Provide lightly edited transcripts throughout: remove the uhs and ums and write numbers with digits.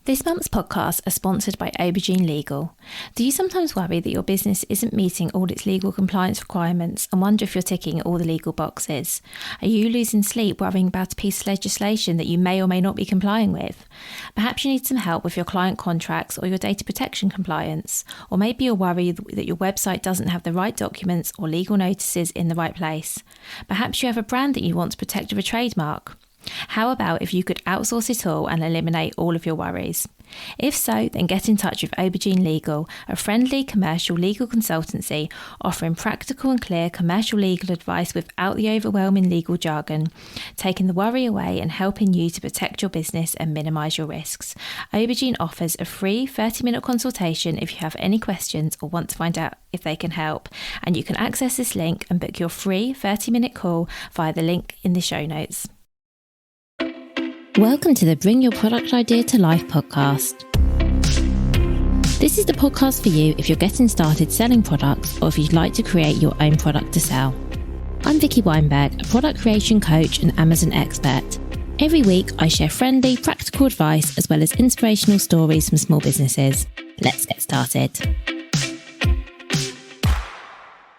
This month's podcasts are sponsored by Aubergine Legal. Do you sometimes worry that your business isn't meeting all its legal compliance requirements and wonder if you're ticking all the legal boxes? Are you losing sleep worrying about a piece of legislation that you may or may not be complying with? Perhaps you need some help with your client contracts or your data protection compliance. Or maybe you're worried that your website doesn't have the right documents or legal notices in the right place. Perhaps you have a brand that you want to protect with a trademark. How about if you could outsource it all and eliminate all of your worries? If so, then get in touch with Aubergine Legal, a friendly commercial legal consultancy offering practical and clear commercial legal advice without the overwhelming legal jargon, taking the worry away and helping you to protect your business and minimise your risks. Aubergine offers a free 30-minute consultation if you have any questions or want to find out if they can help, and you can access this link and book your free 30-minute call via the link in the show notes. Welcome to the Bring Your Product Idea to Life podcast. This is the podcast for you if you're getting started selling products or if you'd like to create your own product to sell. I'm Vicky Weinberg, a product creation coach and Amazon expert. Every week I share friendly, practical advice as well as inspirational stories from small businesses. Let's get started.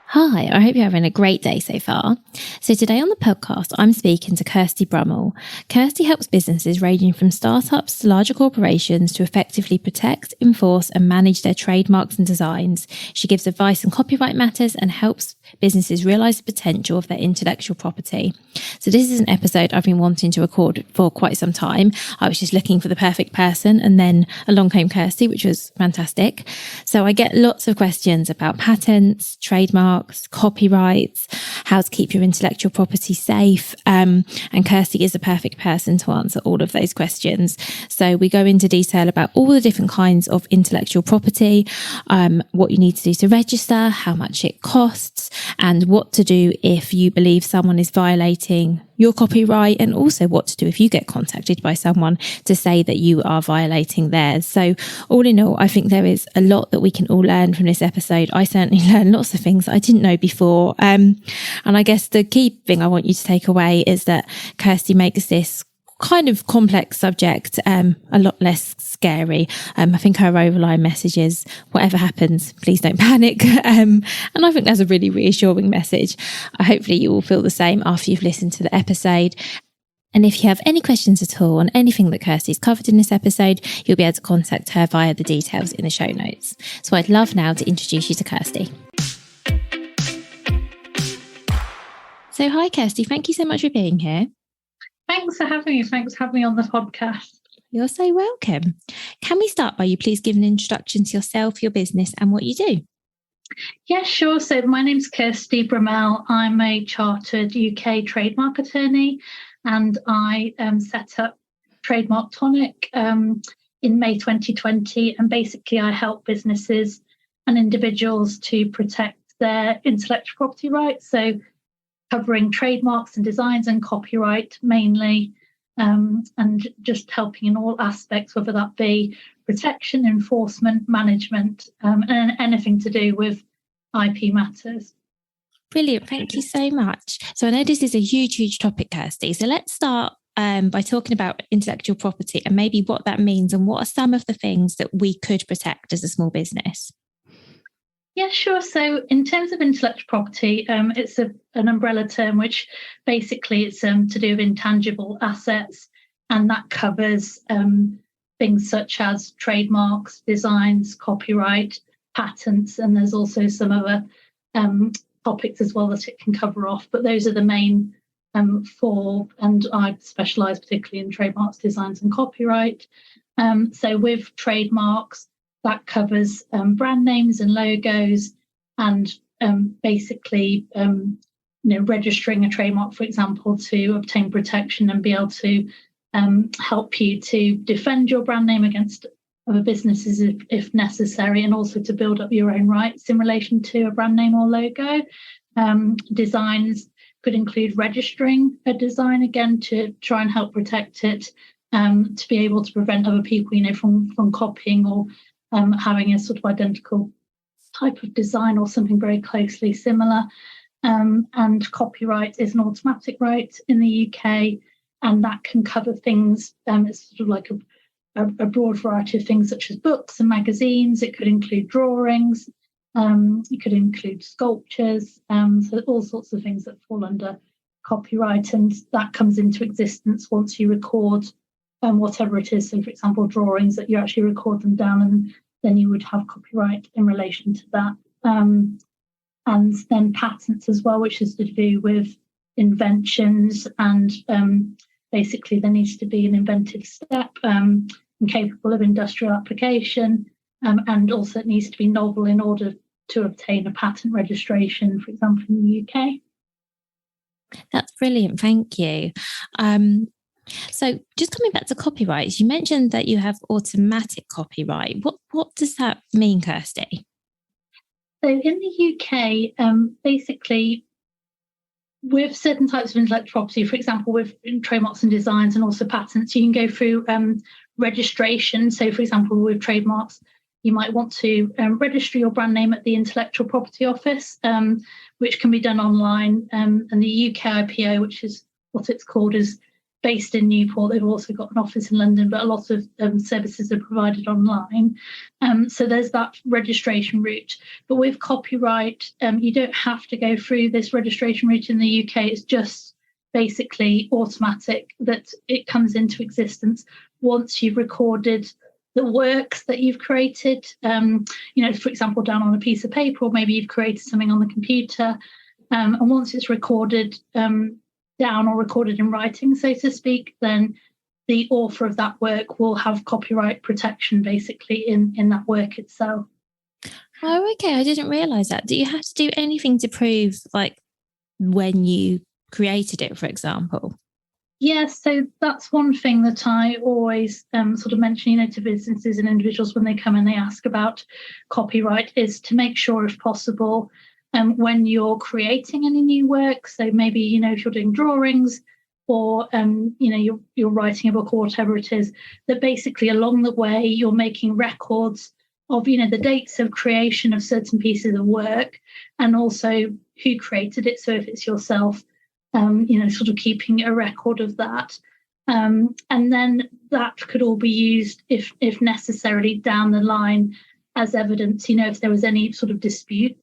Hi, I hope you're having a great day so far. So today on the podcast, I'm speaking to Kirsty Brummell. Kirsty helps businesses ranging from startups to larger corporations to effectively protect, enforce and manage their trademarks and designs. She gives advice on copyright matters and helps businesses realise the potential of their intellectual property. So this is an episode I've been wanting to record for quite some time. I was just looking for the perfect person and then along came Kirsty, which was fantastic. So I get lots of questions about patents, trademarks, copyrights, how to keep your intellectual property safe. And Kirsty is the perfect person to answer all of those questions. So we go into detail about all the different kinds of intellectual property, what you need to do to register, how much it costs, and what to do if you believe someone is violating your copyright, and also what to do if you get contacted by someone to say that you are violating theirs. So all in all, I think there is a lot that we can all learn from this episode. I certainly learned lots of things I didn't know before. And I guess the key thing I want you to take away is that Kirsty makes this kind of complex subject a lot less scary. I think her overline message is, whatever happens, please don't panic. And I think that's a really reassuring message. Hopefully you will feel the same after you've listened to the episode. And if you have any questions at all on anything that Kirsty's covered in this episode, you'll be able to contact her via the details in the show notes. So I'd love now to introduce you to Kirsty. So hi Kirsty, thank you so much for being here. Thanks for having me. Thanks for having me on the podcast. You're so welcome. Can we start by you please give an introduction to yourself, your business and what you do? Yeah, sure. So my name's Kirsty Brummell. I'm a chartered UK trademark attorney and I set up Trademark Tonic in May 2020. And basically I help businesses and individuals to protect their intellectual property rights. So covering trademarks and designs and copyright mainly, and just helping in all aspects, whether that be protection, enforcement, management, and anything to do with IP matters. Brilliant. Thank you so much. So I know this is a huge topic, Kirsty. So let's start by talking about intellectual property and maybe what that means and what are some of the things that we could protect as a small business. Yeah, sure. So in terms of intellectual property, it's an umbrella term, which basically it's to do with intangible assets. And that covers things such as trademarks, designs, copyright, patents. And there's also some other topics as well that it can cover off. But those are the main four. And I specialise particularly in trademarks, designs and copyright. So with trademarks, that covers brand names and logos and basically, registering a trademark, for example, to obtain protection and be able to help you to defend your brand name against other businesses if necessary, and also to build up your own rights in relation to a brand name or logo. Designs could include registering a design, again, to try and help protect it, to be able to prevent other people, from copying or having a sort of identical type of design or something very closely similar. And copyright is an automatic right in the UK, and that can cover things. It's sort of like a broad variety of things such as books and magazines. It could include drawings. It could include sculptures. So all sorts of things that fall under copyright, and that comes into existence once you record whatever it is. So, for example, drawings, that you actually record them down, and then you would have copyright in relation to that. And then patents as well, which is to do with inventions, and basically there needs to be an inventive step and capable of industrial application, and also it needs to be novel in order to obtain a patent registration, for example, in the UK. That's brilliant, thank you. So just coming back to copyrights, you mentioned that you have automatic copyright. What does that mean, Kirsty? So in the UK, basically, with certain types of intellectual property, for example, with trademarks and designs and also patents, you can go through registration. So, for example, with trademarks, you might want to register your brand name at the Intellectual Property Office, which can be done online. And the UK IPO, which is what it's called, is based in Newport. They've also got an office in London, but a lot of services are provided online. So there's that registration route. But with copyright, you don't have to go through this registration route in the UK. It's just basically automatic, that it comes into existence once you've recorded the works that you've created, for example, down on a piece of paper, or maybe you've created something on the computer. And once it's recorded down or recorded in writing, so to speak, then the author of that work will have copyright protection basically in that work itself. Oh, okay. I didn't realise that. Do you have to do anything to prove, like, when you created it, for example? Yes, so that's one thing that I always sort of mention, to businesses and individuals when they come and they ask about copyright, is to make sure, if possible, when you're creating any new work, so maybe, if you're doing drawings or, you're writing a book or whatever it is, that basically along the way you're making records of, the dates of creation of certain pieces of work, and also who created it. So if it's yourself, sort of keeping a record of that. And then that could all be used, if necessarily, down the line as evidence, if there was any sort of dispute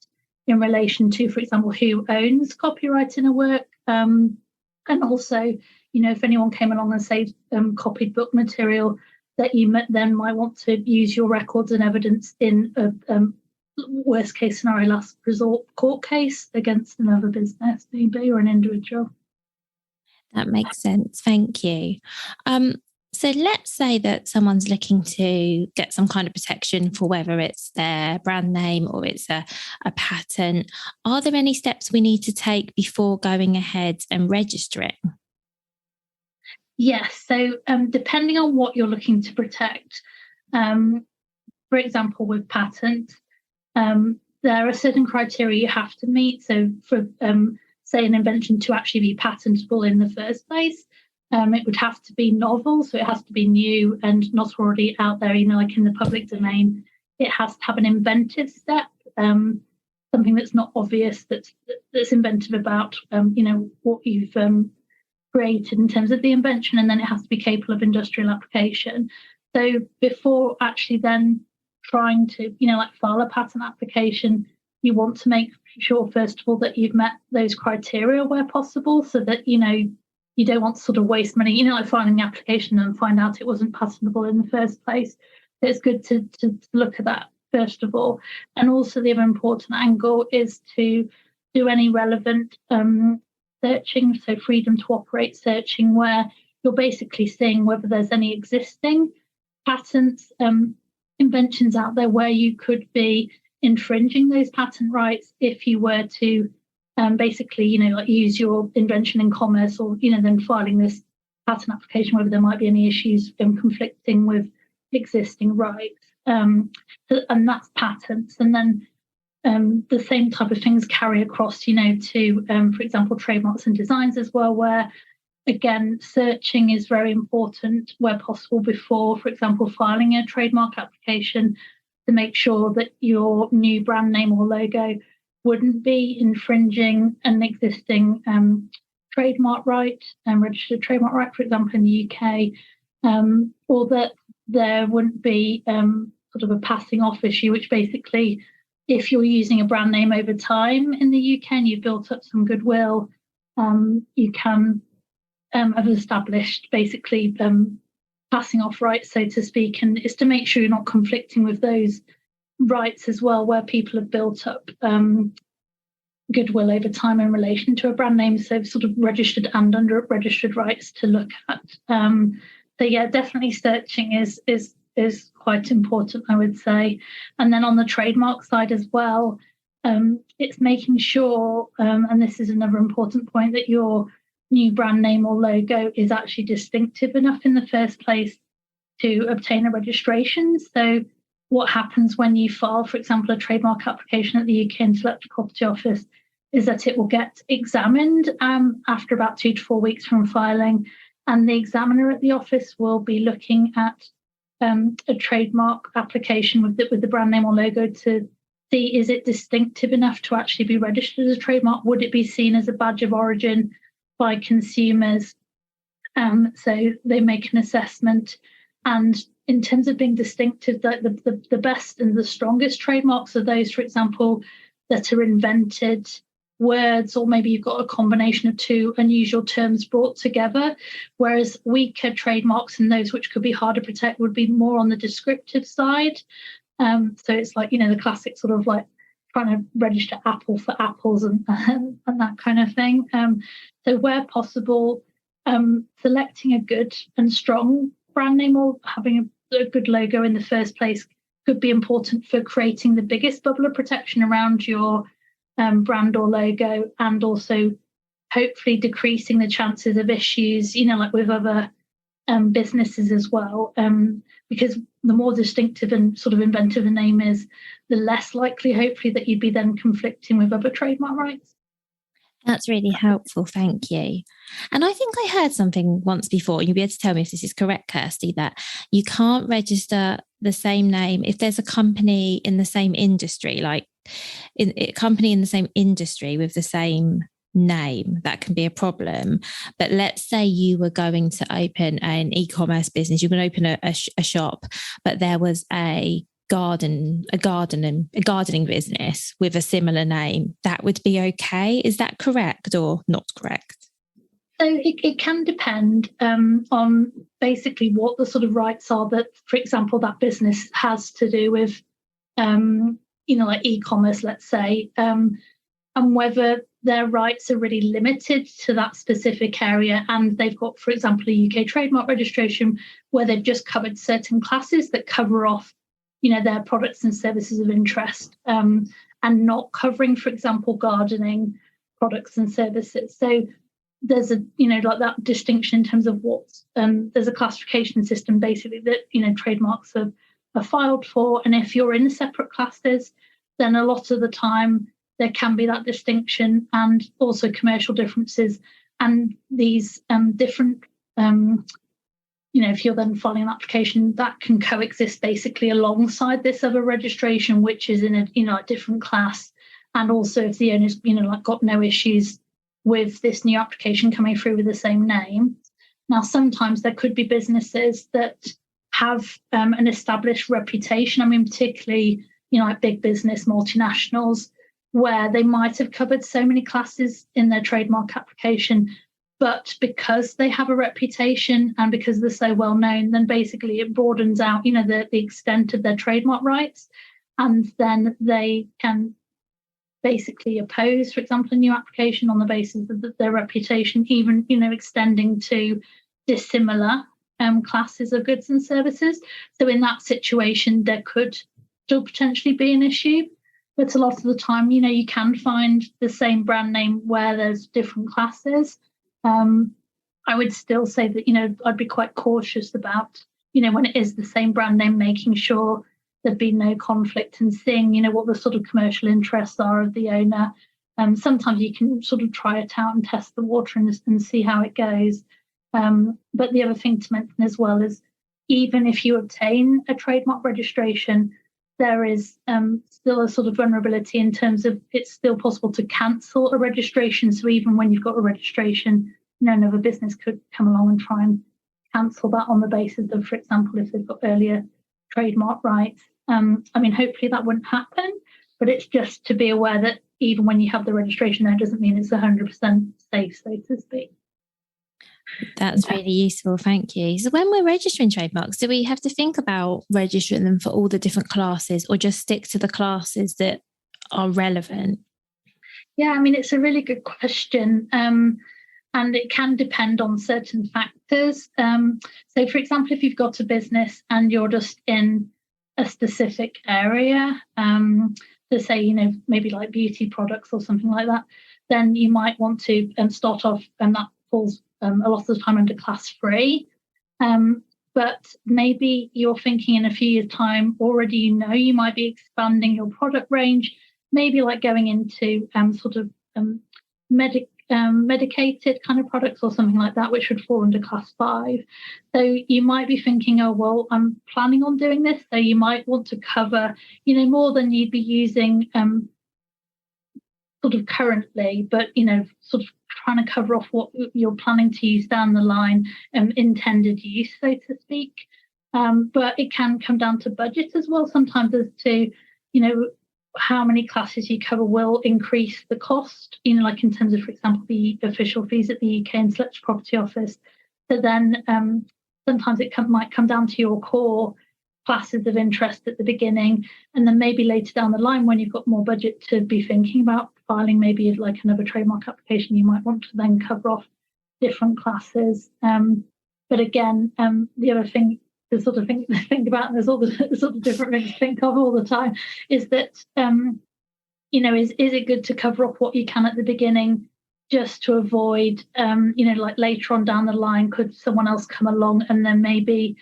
in relation to, for example, who owns copyright in a work. And also, if anyone came along and say copied book material, that you then might want to use your records and evidence in a worst case scenario, last resort court case against another business, maybe, or an individual. That makes sense. Thank you. So let's say that someone's looking to get some kind of protection for whether it's their brand name or it's a patent. Are there any steps we need to take before going ahead and registering? Yes. So depending on what you're looking to protect, for example, with patents, there are certain criteria you have to meet. So for, say, an invention to actually be patentable in the first place, it would have to be novel. So it has to be new and not already out there, like in the public domain. It has to have an inventive step, something that's not obvious, that's inventive about, what you've created in terms of the invention. And then it has to be capable of industrial application. So before actually then trying to, file a patent application, you want to make sure, first of all, that you've met those criteria where possible, so that, you don't want to sort of waste money, like filing the application and find out it wasn't patentable in the first place. So it's good to look at that, first of all. And also the other important angle is to do any relevant searching, so freedom to operate searching, where you're basically seeing whether there's any existing patents, inventions out there where you could be infringing those patent rights if you were to basically, use your invention in commerce, or, then filing this patent application, whether there might be any issues conflicting with existing rights. And that's patents. And then the same type of things carry across, to, for example, trademarks and designs as well, where, again, searching is very important where possible before, for example, filing a trademark application, to make sure that your new brand name or logo wouldn't be infringing an existing trademark right, registered trademark right, for example, in the UK, or that there wouldn't be sort of a passing off issue, which basically, if you're using a brand name over time in the UK and you've built up some goodwill, you can have established basically passing off rights, so to speak, and it's to make sure you're not conflicting with those rights as well, where people have built up goodwill over time in relation to a brand name, so sort of registered and under registered rights to look at. So yeah, definitely searching is quite important, I would say. And then on the trademark side as well, it's making sure, and this is another important point, that your new brand name or logo is actually distinctive enough in the first place to obtain a registration. So what happens when you file, for example, a trademark application at the UK Intellectual Property Office is that it will get examined after about 2 to 4 weeks from filing, and the examiner at the office will be looking at a trademark application with the brand name or logo to see, is it distinctive enough to actually be registered as a trademark? Would it be seen as a badge of origin by consumers? So they make an assessment. And in terms of being distinctive, the best and the strongest trademarks are those, for example, that are invented words, or maybe you've got a combination of two unusual terms brought together, whereas weaker trademarks and those which could be harder to protect would be more on the descriptive side. So it's like, the classic sort of like trying to register Apple for apples and that kind of thing. So where possible, selecting a good and strong brand name or having a good logo in the first place could be important for creating the biggest bubble of protection around your brand or logo, and also hopefully decreasing the chances of issues, like with other businesses as well, because the more distinctive and sort of inventive a name is, the less likely, hopefully, that you'd be then conflicting with other trademark rights. That's really helpful. Thank you. And I think I heard something once before, and you'll be able to tell me if this is correct, Kirsty, that you can't register the same name if there's a company in the same industry, like a company in the same industry with the same name. That can be a problem. But let's say you were going to open an e-commerce business, you're going to open a shop, but there was a gardening business with a similar name. That would be okay. Is that correct or not correct? So it can depend on basically what the sort of rights are that, for example, that business has to do with, like e-commerce, let's say, and whether their rights are really limited to that specific area, and they've got, for example, a UK trademark registration where they've just covered certain classes that cover off, their products and services of interest, and not covering, for example, gardening products and services. So there's a, like that distinction in terms of what, there's a classification system basically that, trademarks are filed for. And if you're in separate classes, then a lot of the time there can be that distinction and also commercial differences. And these different, if you're then filing an application, that can coexist basically alongside this other registration, which is in a different class. And also if the owner's, got no issues with this new application coming through with the same name. Now, sometimes there could be businesses that have an established reputation. I mean, particularly, like big business multinationals, where they might have covered so many classes in their trademark application, but because they have a reputation and because they're so well known, then basically it broadens out, the extent of their trademark rights, and then they can basically oppose, for example, a new application on the basis of their reputation, even, extending to dissimilar classes of goods and services. So in that situation, there could still potentially be an issue. But a lot of the time, you can find the same brand name where there's different classes. I would still say that, I'd be quite cautious about, when it is the same brand name, making sure there'd be no conflict and seeing, what the sort of commercial interests are of the owner. Sometimes you can sort of try it out and test the water and see how it goes. But the other thing to mention as well is, even if you obtain a trademark registration, there is still a sort of vulnerability in terms of it's still possible to cancel a registration. So even when you've got a registration, another business could come along and try and cancel that on the basis of, for example, if they've got earlier trademark rights. Hopefully that wouldn't happen, but it's just to be aware that even when you have the registration there, doesn't mean it's 100% safe, so to speak. That's really useful. Thank you. So when we're registering trademarks, do we have to think about registering them for all the different classes or just stick to the classes that are relevant? Yeah, it's a really good question. And it can depend on certain factors. So, for example, if you've got a business and you're just in a specific area, to say, maybe like beauty products or something like that, then you might want to start off, and that falls a lot of the time under class 3. But maybe you're thinking in a few years' time already, you might be expanding your product range, maybe like going into medicated kind of products or something like that, which would fall under class 5. So you might be thinking, oh, well, I'm planning on doing this. So you might want to cover, more than you'd be using currently, but, trying to cover off what you're planning to use down the line, intended use, so to speak. But it can come down to budget as well, sometimes as to, how many classes you cover will increase the cost, like in terms of, for example, the official fees at the UK Intellectual Property Office. So then sometimes it might come down to your core classes of interest at the beginning, and then maybe later down the line when you've got more budget to be thinking about filing maybe like another trademark application, you might want to then cover off different classes. But again, the other thing to think about, and there's all the different things to think of all the time, is that is it good to cover up what you can at the beginning, just to avoid like later on down the line, could someone else come along and then maybe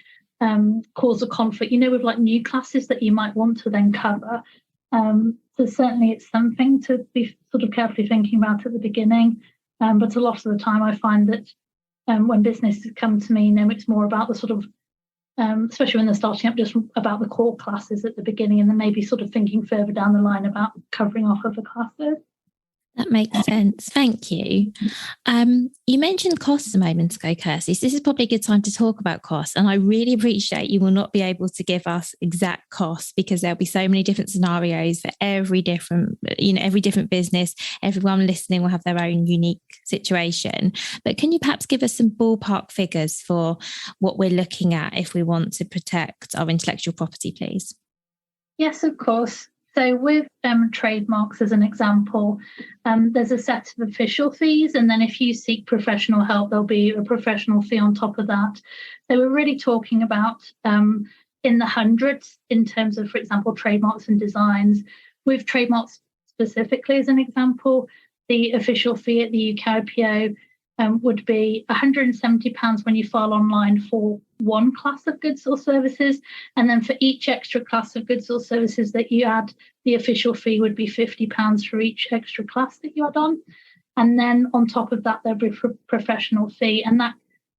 cause a conflict, with like new classes that you might want to then cover. So certainly it's something to be carefully thinking about at the beginning. But a lot of the time I find that when businesses come to me, it's more about the especially when they're starting up, just about the core classes at the beginning, and then maybe thinking further down the line about covering off other classes. That makes sense. Thank you. You mentioned costs a moment ago, Kirsty. So this is probably a good time to talk about costs. And I really appreciate you will not be able to give us exact costs, because there'll be so many different scenarios for every different business. Everyone listening will have their own unique situation. But can you perhaps give us some ballpark figures for what we're looking at if we want to protect our intellectual property, please? Yes, of course. So with trademarks, as an example, there's a set of official fees, and then if you seek professional help, there'll be a professional fee on top of that. So we're really talking about in the hundreds in terms of, for example, trademarks and designs. With trademarks specifically, as an example, the official fee at the UK IPO would be £170 when you file online for one class of goods or services, and then for each extra class of goods or services that you add, the official fee would be £50 for each extra class that you add on. And then on top of that, there'll be a professional fee, and that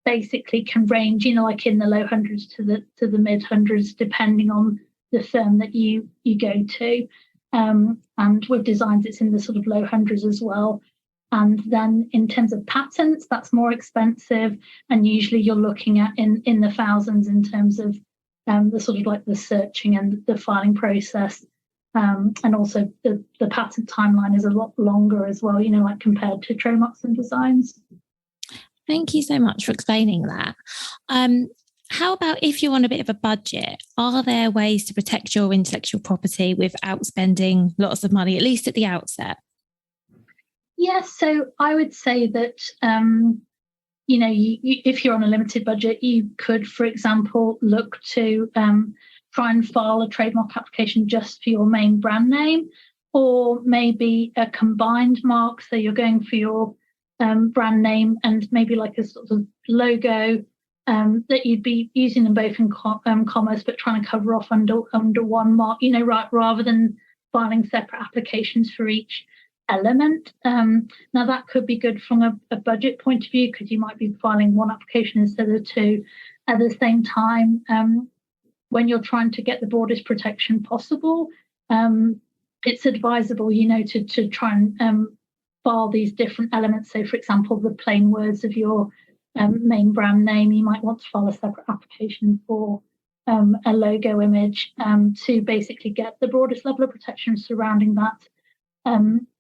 basically can range, like in the low hundreds to the mid hundreds, depending on the firm that you go to. And with designs, it's in the low hundreds as well. And then in terms of patents, that's more expensive, and usually you're looking at in the thousands in terms of the searching and the filing process, and also the patent timeline is a lot longer as well, like compared to trademarks and designs. Thank you so much for explaining that. How about if you're on a bit of a budget? Are there ways to protect your intellectual property without spending lots of money, at least at the outset? Yes, so I would say that, if you're on a limited budget, you could, for example, look to try and file a trademark application just for your main brand name, or maybe a combined mark. So you're going for your brand name and maybe like a logo that you'd be using them both in commerce, but trying to cover off under one mark, rather than filing separate applications for each element. Now that could be good from a budget point of view, because you might be filing one application instead of two. At the same time, when you're trying to get the broadest protection possible, it's advisable, to try and file these different elements. So, for example, the plain words of your main brand name, you might want to file a separate application for a logo image to basically get the broadest level of protection surrounding that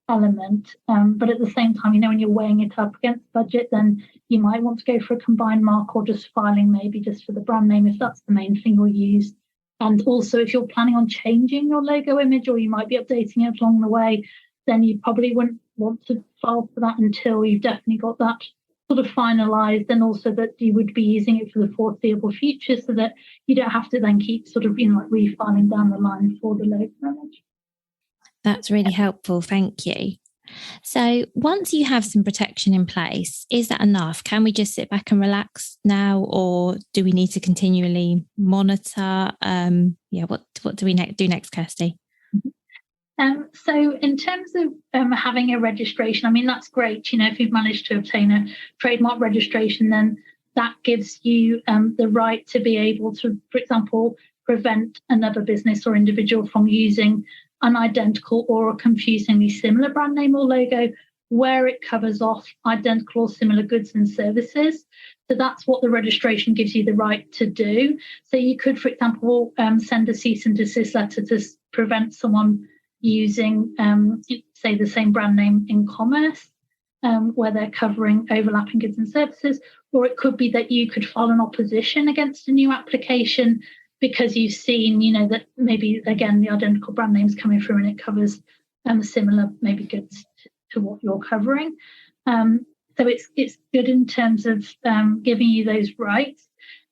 element. But at the same time, when you're weighing it up against budget, then you might want to go for a combined mark or just filing maybe just for the brand name if that's the main thing you'll use. And also, if you're planning on changing your logo image or you might be updating it along the way, then you probably wouldn't want to file for that until you've definitely got that sort of finalised, and also that you would be using it for the foreseeable future so that you don't have to then keep sort of refiling down the line for the logo image. That's really helpful. Thank you. So once you have some protection in place, is that enough? Can we just sit back and relax now, or do we need to continually monitor? What do we do next, Kirsty? So in terms of having a registration, I mean, that's great. If you've managed to obtain a trademark registration, then that gives you the right to be able to, for example, prevent another business or individual from using an identical or a confusingly similar brand name or logo where it covers off identical or similar goods and services. So that's what the registration gives you the right to do. So you could, for example, send a cease and desist letter to prevent someone using, say, the same brand name in commerce, where they're covering overlapping goods and services. Or it could be that you could file an opposition against a new application because you've seen, that maybe, again, the identical brand name's coming through and it covers similar maybe goods to what you're covering. So it's good in terms of giving you those rights.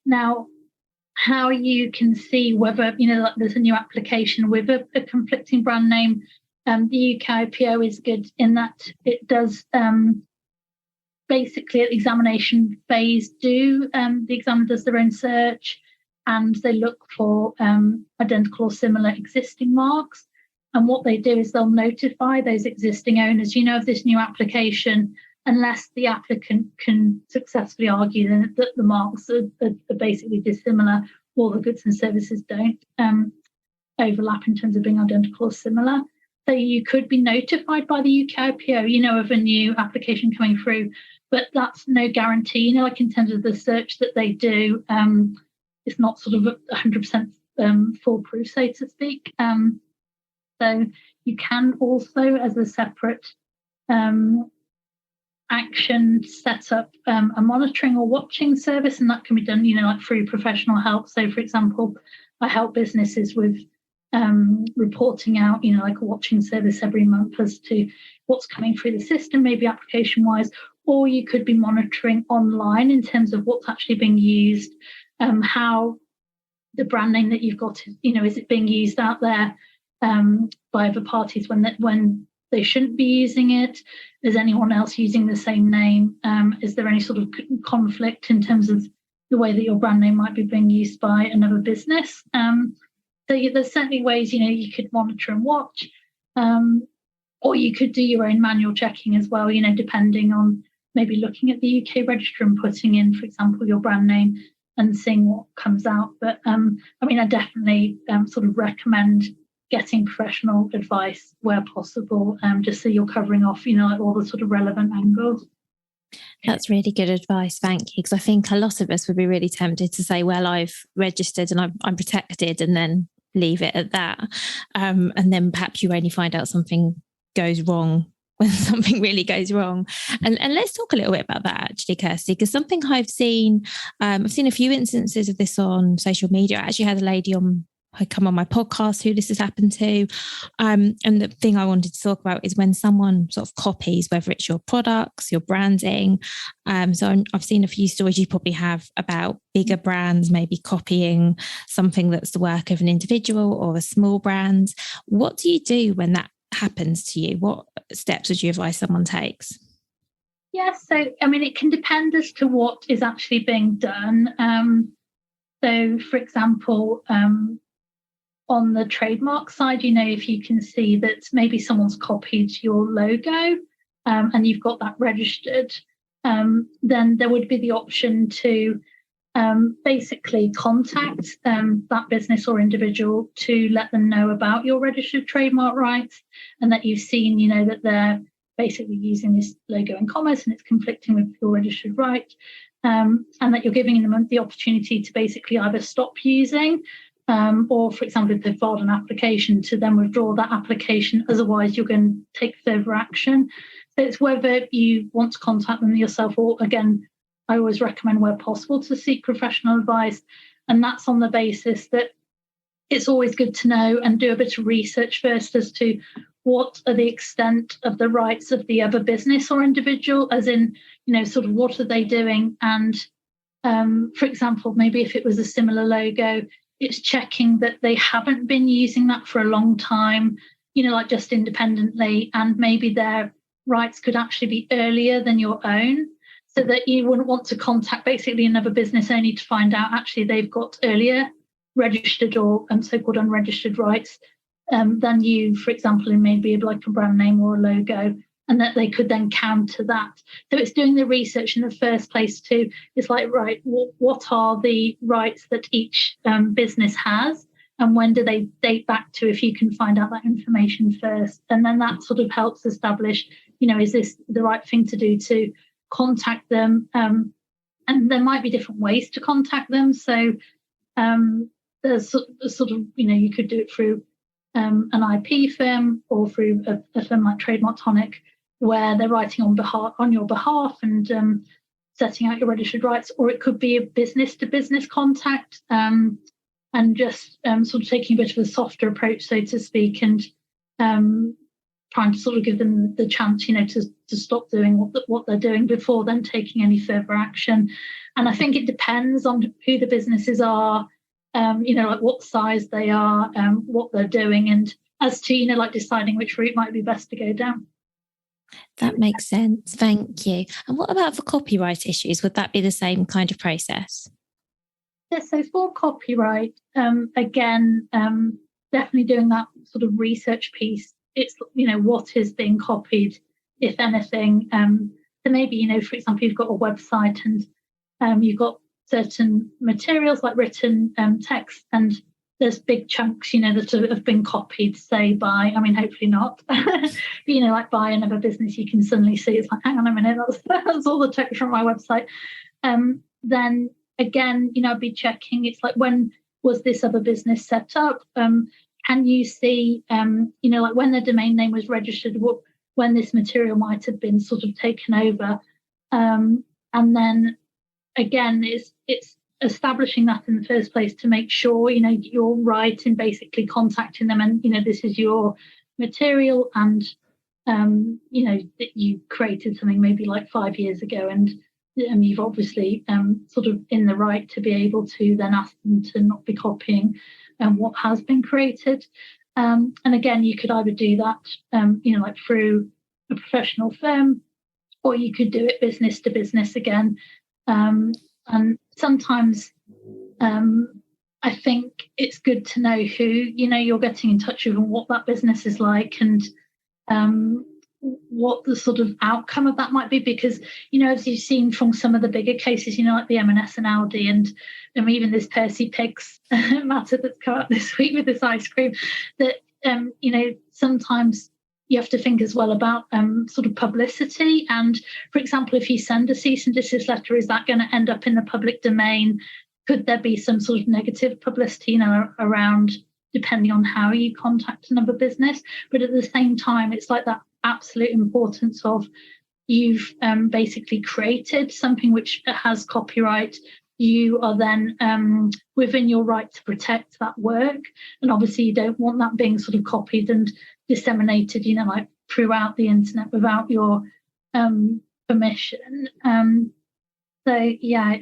Now, how you can see whether, like there's a new application with a conflicting brand name, the UK IPO is good in that it does basically at the examination phase the examiner does their own search and they look for identical or similar existing marks. And what they do is they'll notify those existing owners, of this new application, unless the applicant can successfully argue that the marks are basically dissimilar or the goods and services don't overlap in terms of being identical or similar. So you could be notified by the UK IPO, of a new application coming through, but that's no guarantee, like in terms of the search that they do, it's not sort of 100% foolproof, so to speak. So you can also, as a separate action, set up a monitoring or watching service, and that can be done, like through professional help. So, for example, I help businesses with reporting out, like a watching service every month as to what's coming through the system, maybe application-wise, or you could be monitoring online in terms of what's actually being used, how the brand name that you've got, is it being used out there by other parties when they shouldn't be using it? Is anyone else using the same name? Is there any sort of conflict in terms of the way that your brand name might be being used by another business? So there's certainly ways, you could monitor and watch, or you could do your own manual checking as well, depending on maybe looking at the UK register and putting in, for example, your brand name and seeing what comes out. But I definitely sort of recommend getting professional advice where possible, just so you're covering off, like all the sort of relevant angles. That's really good advice. Thank you. Because I think a lot of us would be really tempted to say, well, I've registered and I'm protected, and then leave it at that. And then perhaps you only find out something goes wrong when something really goes wrong. And let's talk a little bit about that, actually, Kirsty, because something I've seen a few instances of this on social media. I actually had a lady come on my podcast who this has happened to. And the thing I wanted to talk about is when someone sort of copies, whether it's your products, your branding. So I've seen a few stories you probably have about bigger brands maybe copying something that's the work of an individual or a small brand. What do you do when that happens to you? What steps would you advise someone takes? Yes, so it can depend as to what is actually being done. So, for example, on the trademark side, if you can see that maybe someone's copied your logo and you've got that registered, then there would be the option to basically contact that business or individual to let them know about your registered trademark rights and that you've seen, that they're basically using this logo in commerce and it's conflicting with your registered right. and that you're giving them the opportunity to basically either stop using, or, for example, if they've filed an application, to then withdraw that application. Otherwise, you're going to take further action. So it's whether you want to contact them yourself, or, again, I always recommend where possible to seek professional advice. And that's on the basis that it's always good to know and do a bit of research first as to what are the extent of the rights of the other business or individual, as in, sort of what are they doing? And for example, maybe if it was a similar logo, it's checking that they haven't been using that for a long time, like just independently, and maybe their rights could actually be earlier than your own, so that you wouldn't want to contact basically another business only to find out actually they've got earlier registered or so-called unregistered rights than you, for example, in maybe like a brand name or a logo, and that they could then counter that. So it's doing the research in the first place too. It's like, right, what are the rights that each business has, and when do they date back to, if you can find out that information first. And then that sort of helps establish, is this the right thing to do to contact them? And there might be different ways to contact them. So there's sort of, you could do it through an IP firm, or through a firm like Trademark Tonic, where they're writing on your behalf and setting out your registered rights. Or it could be a business-to-business contact, and just sort of taking a bit of a softer approach, so to speak, and trying to sort of give them the chance, to stop doing what they're doing before then taking any further action. And I think it depends on who the businesses are, like what size they are, what they're doing, and as to, like deciding which route might be best to go down. That makes sense. Thank you. And what about for copyright issues? Would that be the same kind of process? Yeah, so for copyright, again, definitely doing that sort of research piece. It's, what is being copied, if anything. So maybe, for example, you've got a website and you've got certain materials like written text, and there's big chunks, that have been copied, say by, hopefully not, but, like by another business. You can suddenly see it's like, hang on a minute, that's all the text from my website. Then again, I'd be checking, it's like, when was this other business set up? Can you see, like when the domain name was registered, when this material might have been sort of taken over? And then again, it's establishing that in the first place to make sure, you're right in basically contacting them, and, this is your material, and, that you created something maybe like 5 years ago, and you've obviously sort of in the right to be able to then ask them to not be copying what has been created. And again, you could either do that, like through a professional firm, or you could do it business to business again. And sometimes I think it's good to know who, you're getting in touch with, and what that business is like, and what the sort of outcome of that might be. Because, as you've seen from some of the bigger cases, like the M&S and Aldi, and even this Percy Pigs matter that's come up this week with this ice cream, that, sometimes you have to think as well about sort of publicity. And, for example, if you send a cease and desist letter, is that going to end up in the public domain? Could there be some sort of negative publicity, around, depending on how you contact another business? But at the same time, it's like that absolute importance of, you've basically created something which has copyright. You are then within your right to protect that work. And obviously you don't want that being sort of copied and disseminated, like throughout the internet without your permission. So yeah,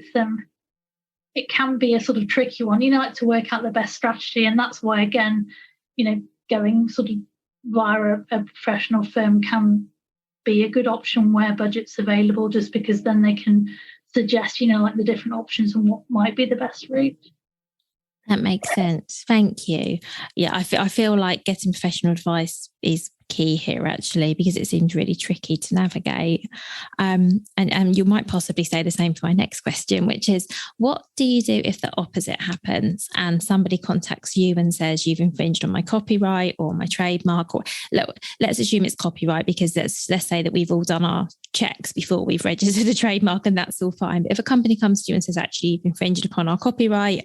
it can be a sort of tricky one, like to work out the best strategy. And that's why, again, going sort of via a professional firm can be a good option where budget's available, just because then they can suggest, like the different options and what might be the best route. That makes sense. Thank you. Yeah, I feel like getting professional advice is key here, actually, because it seems really tricky to navigate. And you might possibly say the same for my next question, which is, what do you do if the opposite happens and somebody contacts you and says you've infringed on my copyright or my trademark? Or let's assume it's copyright, because let's say that we've all done our checks before we've registered a trademark, and that's all fine. But if a company comes to you and says, actually, you've infringed upon our copyright,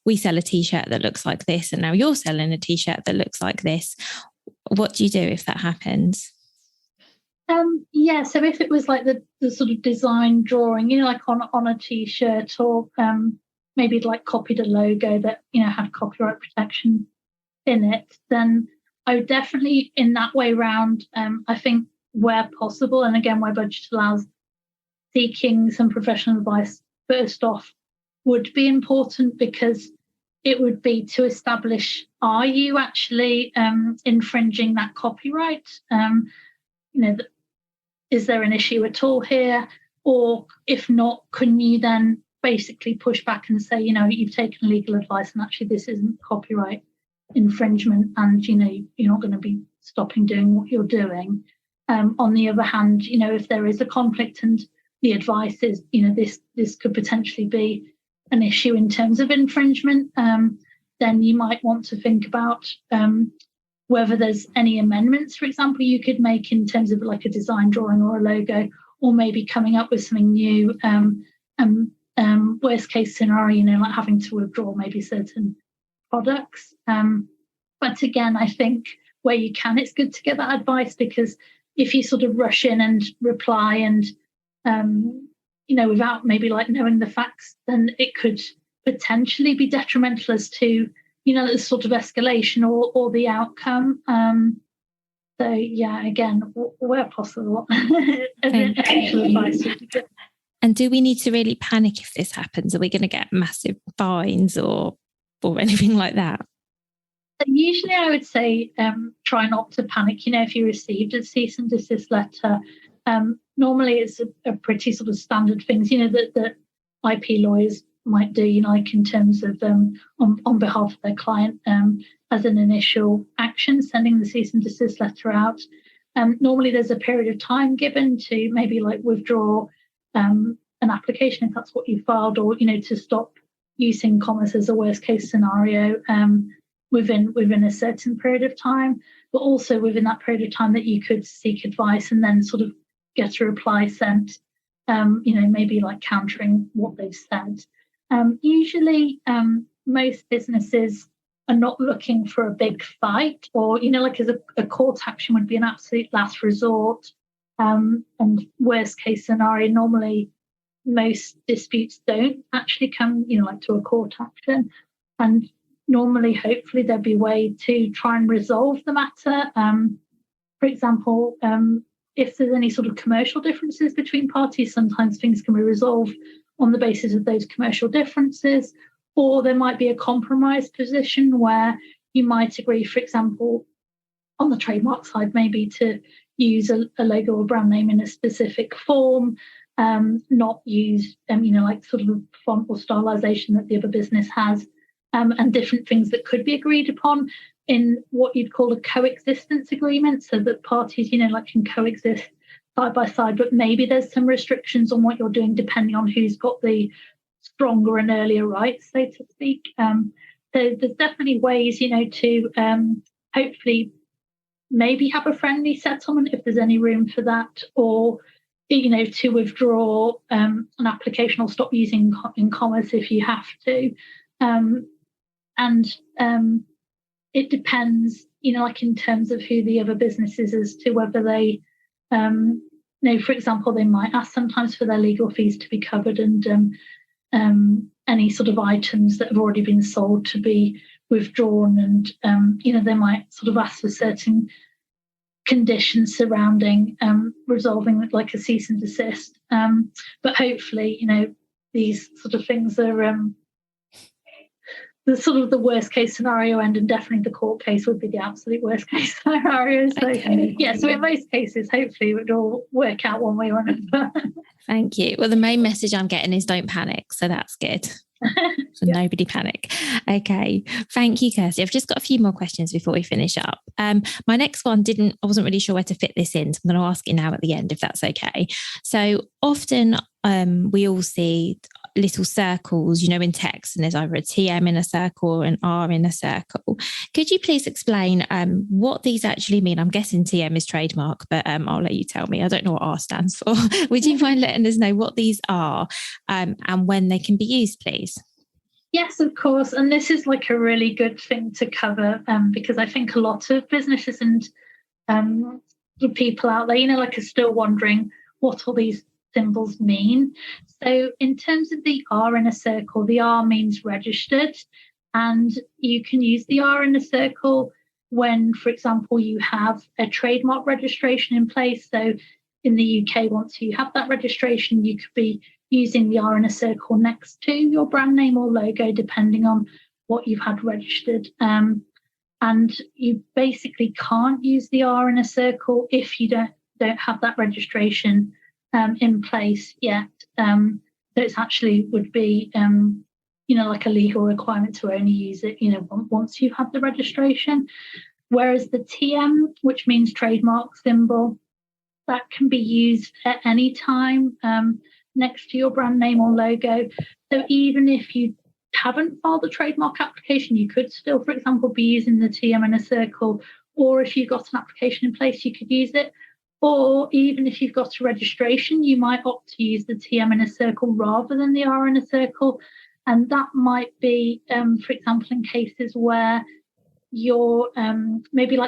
we sell a t-shirt that looks like this, and now you're selling a t-shirt that looks like this, what do you do if that happens? So if it was like the sort of design drawing, like on a t-shirt, or maybe like copied a logo that had copyright protection in it, then I would definitely, in that way round, I think where possible, and again where budget allows, seeking some professional advice first off would be important, because it would be to establish, are you actually infringing that copyright? Is there an issue at all here? Or if not, can you then basically push back and say, you've taken legal advice and actually this isn't copyright infringement, and you're not going to be stopping doing what you're doing. On the other hand, if there is a conflict and the advice is, this could potentially be an issue in terms of infringement, then you might want to think about whether there's any amendments, for example, you could make in terms of like a design drawing or a logo, or maybe coming up with something new. Worst case scenario, like having to withdraw maybe certain products. But again, I think where you can, it's good to get that advice, because if you sort of rush in and reply and without maybe like knowing the facts, then it could potentially be detrimental as to the sort of escalation or the outcome. So yeah, again, where possible, essential advice would be good. And do we need to really panic if this happens? Are we going to get massive fines or anything like that? Usually I would say try not to panic. If you received a cease and desist letter, normally it's a pretty sort of standard things, that IP lawyers might do, like in terms of on behalf of their client, as an initial action, sending the cease and desist letter out. Normally there's a period of time given to maybe like withdraw an application if that's what you filed, or to stop using commerce as a worst case scenario within a certain period of time, but also within that period of time that you could seek advice and then sort of get a reply sent, maybe like countering what they've said. Usually most businesses are not looking for a big fight, or like as a court action would be an absolute last resort, and worst case scenario. Normally most disputes don't actually come like to a court action, and normally hopefully there'll be a way to try and resolve the matter. For example, if there's any sort of commercial differences between parties, sometimes things can be resolved on the basis of those commercial differences, or there might be a compromise position where you might agree, for example, on the trademark side, maybe to use a logo or brand name in a specific form, not use, like sort of font or stylization that the other business has, and different things that could be agreed upon in what you'd call a coexistence agreement, so that parties, like can coexist side by side, but maybe there's some restrictions on what you're doing depending on who's got the stronger and earlier rights, so to speak. So there's definitely ways, to hopefully maybe have a friendly settlement if there's any room for that, or to withdraw an application or stop using in commerce if you have to. And it depends, like in terms of who the other business is, as to whether they for example, they might ask sometimes for their legal fees to be covered, and any sort of items that have already been sold to be withdrawn, and they might sort of ask for certain conditions surrounding resolving like a cease and desist. But hopefully, these sort of things are sort of the worst case scenario end, and definitely the court case would be the absolute worst case scenario. So so in most cases, hopefully it would all work out one way or another. Thank you. Well, the main message I'm getting is don't panic. So that's good. So nobody panic. Okay. Thank you, Kirsty. I've just got a few more questions before we finish up. My next one I wasn't really sure where to fit this in. So I'm going to ask it now at the end, if that's okay. So often we all see little circles, in text, and there's either a TM in a circle or an R in a circle. Could you please explain what these actually mean? I'm guessing TM is trademark, but I'll let you tell me. I don't know what R stands for. Would you mind letting us know what these are and when they can be used, please? Yes, of course. And this is like a really good thing to cover because I think a lot of businesses and people out there, are still wondering what all these symbols mean. So in terms of the R in a circle, the R means registered, and you can use the R in a circle when, for example, you have a trademark registration in place. So in the UK, once you have that registration, you could be using the R in a circle next to your brand name or logo, depending on what you've had registered. And you basically can't use the R in a circle if you don't have that registration in place yet. So it's actually would be, like a legal requirement to only use it, once you've had the registration. Whereas the TM, which means trademark symbol, that can be used at any time next to your brand name or logo. So even if you haven't filed a trademark application, you could still, for example, be using the TM in a circle, or if you've got an application in place, you could use it. Or even if you've got a registration, you might opt to use the TM in a circle rather than the R in a circle. And that might be, for example, in cases where you're maybe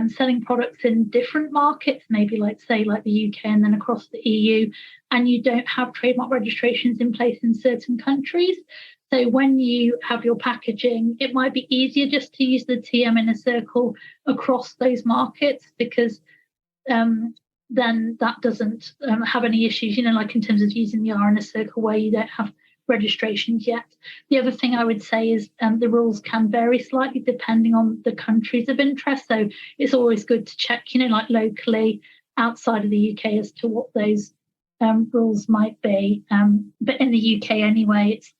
selling products in different markets, maybe say the UK and then across the EU, and you don't have trademark registrations in place in certain countries. So when you have your packaging, it might be easier just to use the TM in a circle across those markets, because then that doesn't have any issues, in terms of using the R in a circle where you don't have registrations yet. The other thing I would say is the rules can vary slightly depending on the countries of interest. So it's always good to check, locally outside of the UK as to what those rules might be. But in the UK anyway, it's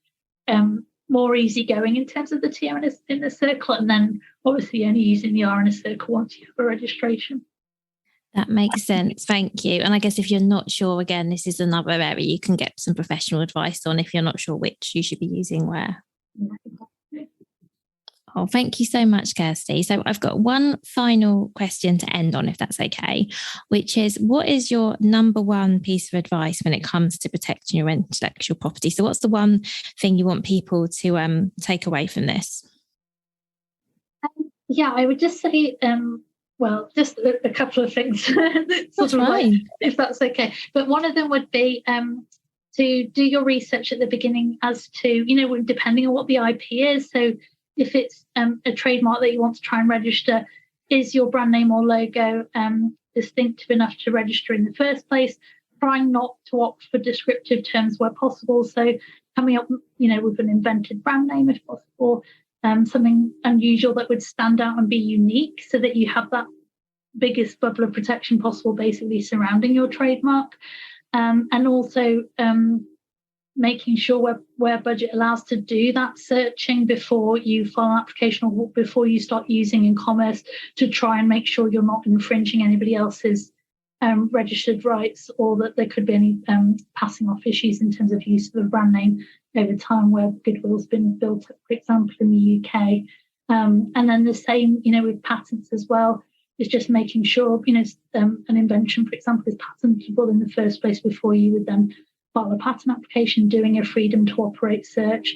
more easygoing in terms of the TM in the circle, and then obviously only using the R in a circle once you have a registration. That makes sense. Thank you. And I guess if you're not sure, again, this is another area you can get some professional advice on if you're not sure which you should be using where. Oh, thank you so much, Kirsty. So I've got one final question to end on, if that's okay, which is, what is your number one piece of advice when it comes to protecting your intellectual property? So what's the one thing you want people to take away from this? I would just say, just a couple of things, That's fine. if that's okay. But one of them would be to do your research at the beginning as to, depending on what the IP is. So if it's a trademark that you want to try and register, is your brand name or logo distinctive enough to register in the first place? Trying not to opt for descriptive terms where possible. So coming up, with an invented brand name if possible. Something unusual that would stand out and be unique, so that you have that biggest bubble of protection possible basically surrounding your trademark. And also making sure where budget allows to do that searching before you file an application or before you start using in commerce, to try and make sure you're not infringing anybody else's registered rights, or that there could be any passing off issues in terms of use of the brand name over time where goodwill's been built up, for example, in the UK. And then the same, with patents as well, is just making sure, an invention, for example, is patentable in the first place before you would then file a patent application, doing a freedom to operate search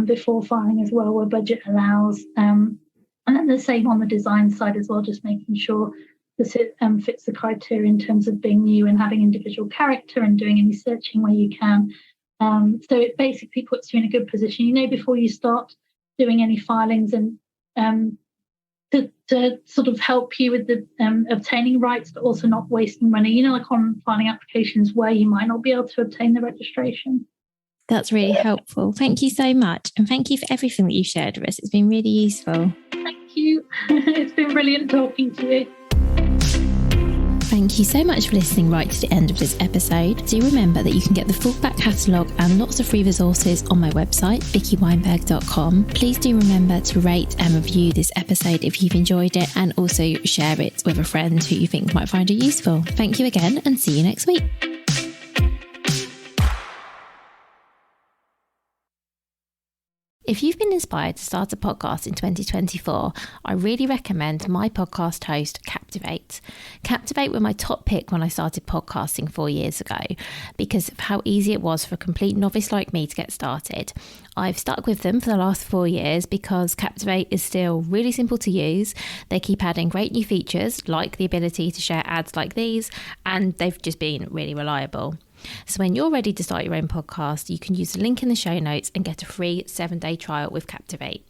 before filing as well, where budget allows. And then the same on the design side as well, just making sure that it fits the criteria in terms of being new and having individual character and doing any searching where you can. So it basically puts you in a good position, before you start doing any filings, and to sort of help you with the obtaining rights, but also not wasting money, like on filing applications where you might not be able to obtain the registration. That's really helpful. Thank you so much. And thank you for everything that you've shared with us. It's been really useful. Thank you. It's been brilliant talking to you. Thank you so much for listening right to the end of this episode. Do remember that you can get the full back catalogue and lots of free resources on my website, vickyweinberg.com. Please do remember to rate and review this episode if you've enjoyed it, and also share it with a friend who you think might find it useful. Thank you again, and see you next week. If you've been inspired to start a podcast in 2024, I really recommend my podcast host, Captivate. Captivate were my top pick when I started podcasting 4 years ago because of how easy it was for a complete novice like me to get started. I've stuck with them for the last 4 years because Captivate is still really simple to use. They keep adding great new features like the ability to share ads like these, and they've just been really reliable. So when you're ready to start your own podcast, you can use the link in the show notes and get a free 7-day trial with Captivate.